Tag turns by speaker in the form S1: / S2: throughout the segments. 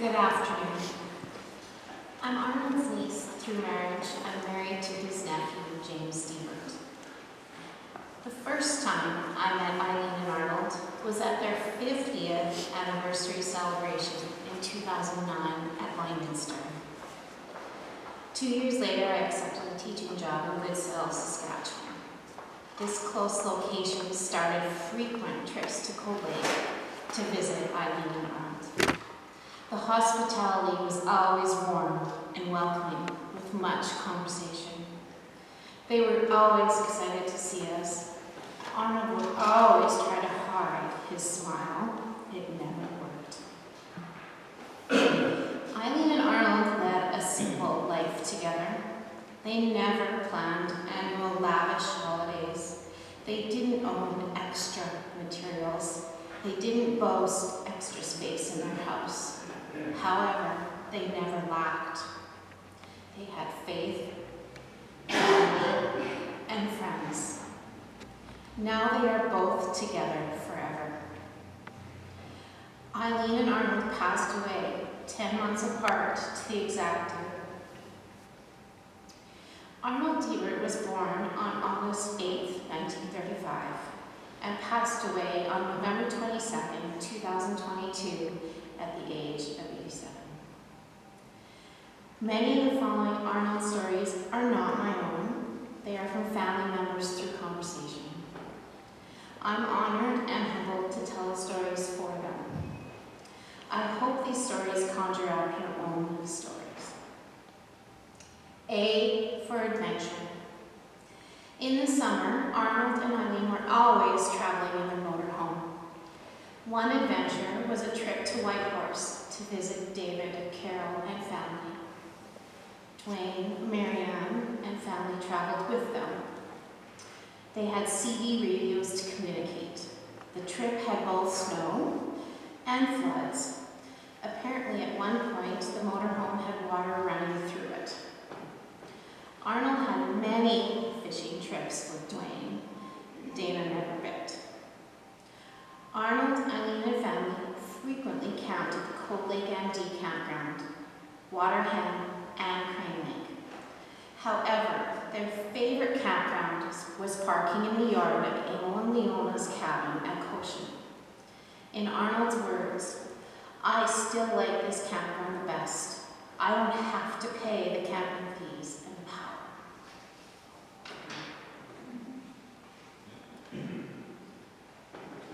S1: Good afternoon. I'm Arnold's niece through marriage. I'm married to his nephew, James Deibert. The first time I met Eileen and Arnold was at their 50th anniversary celebration in 2009 at Lloydminster. 2 years later, I accepted a teaching job in Goodsell, Saskatchewan. This close location started frequent trips to Cold Lake to visit Eileen and Arnold. The hospitality was always warm and welcoming, with much conversation. They were always excited to see us. Arnold would always try to hide his smile. It never worked. Eileen and Arnold led a simple life together. They never planned annual lavish holidays. They didn't own extra materials. They didn't boast extra space in their house. However, they never lacked. They had faith, family, and friends. Now they are both together forever. Eileen and Arnold passed away 10 months apart to the exact year. Arnold Deibert was born on August 8, 1935, and passed away on November 22, 2022, at the age of 87. Many of the following Arnold stories are not my own. They are from family members through conversation. I'm honored and humbled to tell the stories for them. I hope these stories conjure up your own stories. A for adventure. In the summer, Arnold and Eileen were always traveling in their motorhome. One adventure was a trip to Whitehorse to visit David, Carol, and family. Dwayne, Marianne, and family traveled with them. They had CD radios to communicate. The trip had both snow and floods. Apparently, at one point, the motorhome had water running through it. Arnold had many fishing trips with Dwayne. Dana never bit. Arnold, Eileen, and family frequently camped at the Cold Lake MD campground, Waterhen, and Crane Lake. However, their favorite campground was parking in the yard of Emil and Leona's cabin at Cochin. In Arnold's words, "I still like this campground the best. I don't have to pay the camping fees and the power."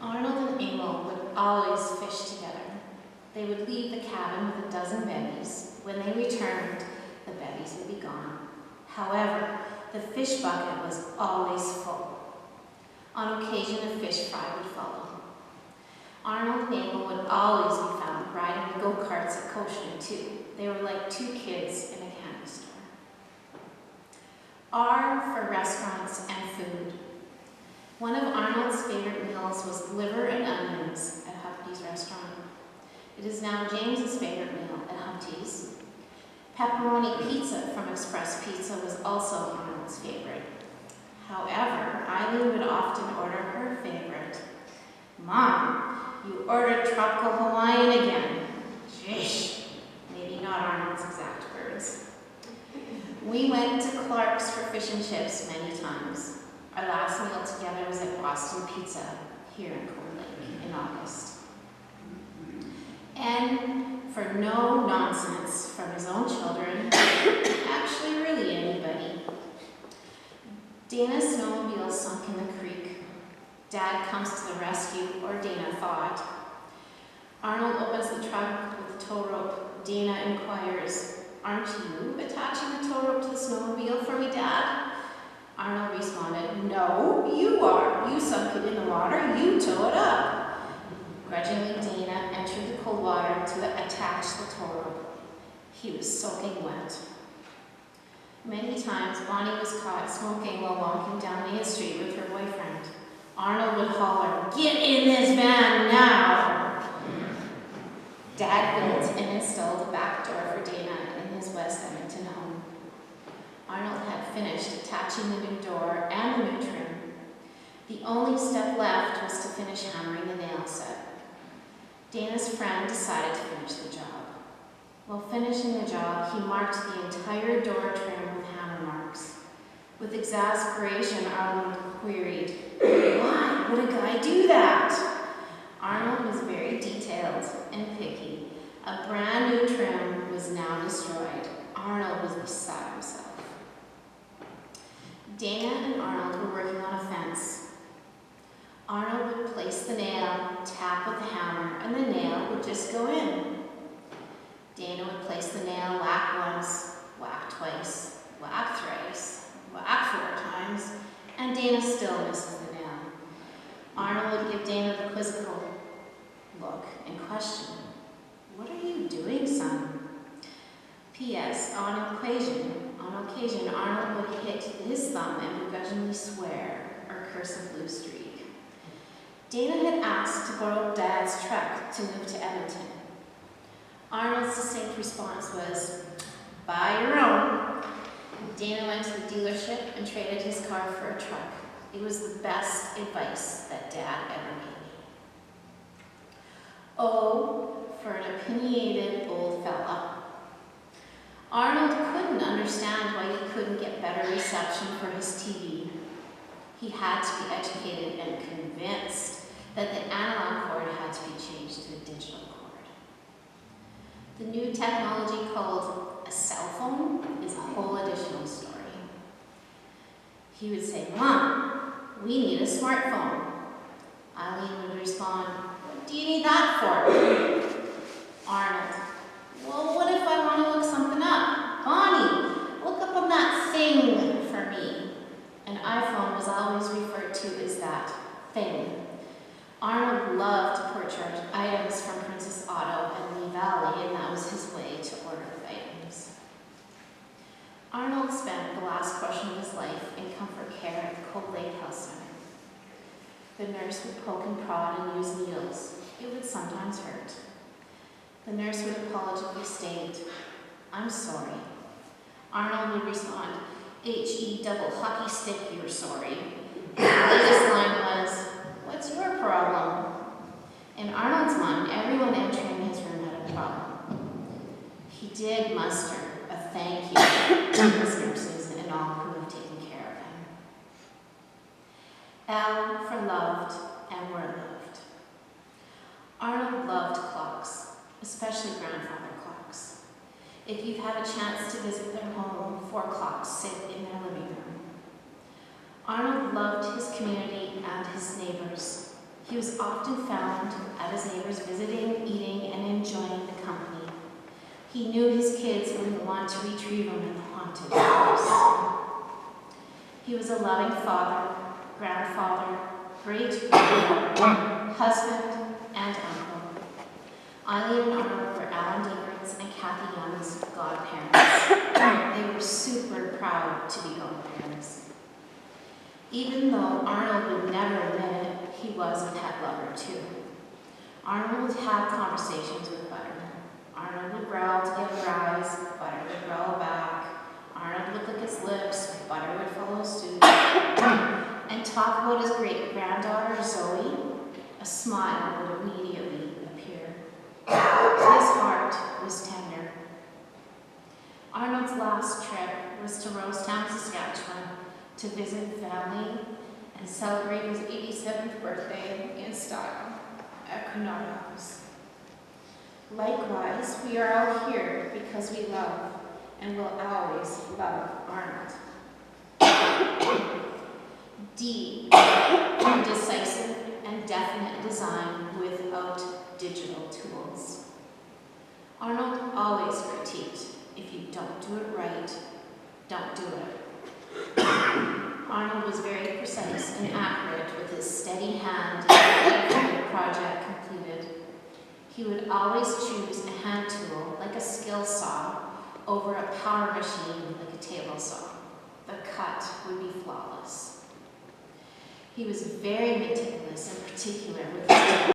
S1: Arnold and Emil would always fish together. They would leave the cabin with a dozen bevies. When they returned, the bevies would be gone. However, the fish bucket was always full. On occasion, a fish fry would follow. Arnold and Emil would always be found riding the go-karts at Cochin too. They were like two kids in a candy store. R for restaurants and food. One of Arnold's favorite meals was liver and onions at Humpty's restaurant. It is now James's favorite meal at Humpty's. Pepperoni pizza from Express Pizza was also Arnold's favorite. However, Eileen would often order her favorite. "Mom, you ordered Tropical Hawaiian again." Jish, maybe not Arnold's exact words. We went to Clark's for fish and chips many times. Our last meal together was at Boston Pizza here in Cold Lake in August. And for no nonsense from his own children, actually really anybody. Dana's snowmobile sunk in the creek. Dad comes to the rescue, or Dana thought. Arnold opens the trunk with the tow rope. Dana inquires, "Aren't you attaching the tow rope to the snowmobile for me, Dad?" Arnold responded, "No, you are. You sunk it in the water, you tow it up." Grudgingly, Dana entered the cold water to attach the tow rope. He was soaking wet. Many times, Bonnie was caught smoking while walking down Main Street with her boyfriend. Arnold would holler, "Get in this van now!" Dad built and installed a back door for Dana in his West Edmonton home. Arnold had finished attaching the new door and the new trim. The only step left was to finish hammering the nail set. Dana's friend decided to finish the job. While finishing the job, he marked the entire door trim with hammer marks. With exasperation, Arnold queried, "Why would a guy do that?" Arnold was very detailed and picky. A brand new trim was now destroyed. Arnold was beside himself. Dana and Arnold were working on a fence. Arnold would place the nail, tap with the hammer, and the nail would just go in. Dana would place the nail, whack once, whack twice, whack thrice, whack 4 times, and Dana still misses the nail. Arnold would give Dana the quizzical look and question, "What are you doing, son?" P.S. On occasion, Arnold would hit his thumb and begrudgingly swear or curse a blue streak. Dana had asked to borrow Dad's truck to move to Edmonton. Arnold's succinct response was, "Buy your own." Dana went to the dealership and traded his car for a truck. It was the best advice that Dad ever gave me. Oh, for an opinionated old fella. Arnold couldn't understand why he couldn't get better reception for his TV. He had to be educated and convinced that the analog cord had to be changed to a digital cord. The new technology called a cell phone is a whole additional story. He would say, "Mom, we need a smartphone." Eileen would respond, "What do you need that for?" Arnold, "Well, what if I want to look something up? Bonnie, look up on that thing for me." An iPhone was always referred to as that thing. Arnold loved to purchase items from Princess Auto and Lee Valley, and that was his way to order items. Arnold spent the last portion of his life in comfort care at the Cold Lake Health Center. The nurse would poke and prod and use needles. It would sometimes hurt. The nurse would apologetically state, "I'm sorry." Arnold would respond, "H-E double hockey stick, you're sorry." The latest line was, "What's your problem?" In Arnold's mind, everyone entering his room had a problem. He did muster a thank you to his nurses and all who have taken care of him. L for loved and were loved. Arnold loved clocks, especially grandfather clocks. If you've had a chance to visit their home, 4 clocks sit in their living room. Arnold loved his community and his neighbors. He was often found at his neighbors visiting, eating, and enjoying the company. He knew his kids wouldn't want to retrieve him in the haunted house. He was a loving father, grandfather, great-grandfather, husband, and uncle. Eileen and Arnold were Alan Deibert's and Kathy Young's godparents. They were super proud to be godparents. Even though Arnold would never admit it, he was a pet lover too. Arnold would have conversations with Butter. Arnold would growl to give a rise, Butter would growl back. Arnold would lick his lips, Butter would follow suit. And talk about his great-granddaughter Zoe, a smile would immediately appear. His heart was tender. Arnold's last trip was to Rosetown, Saskatchewan, to visit family and celebrate his 87th birthday in style at Cunard House. Likewise, we are all here because we love and will always love Arnold. D, decisive and definite design without digital tools. Arnold always critiqued, if you don't do it right, don't do it. Arnold was very precise and accurate with his steady hand in every project completed. He would always choose a hand tool like a skill saw over a power machine like a table saw. The cut would be flawless. He was very meticulous, in particular with his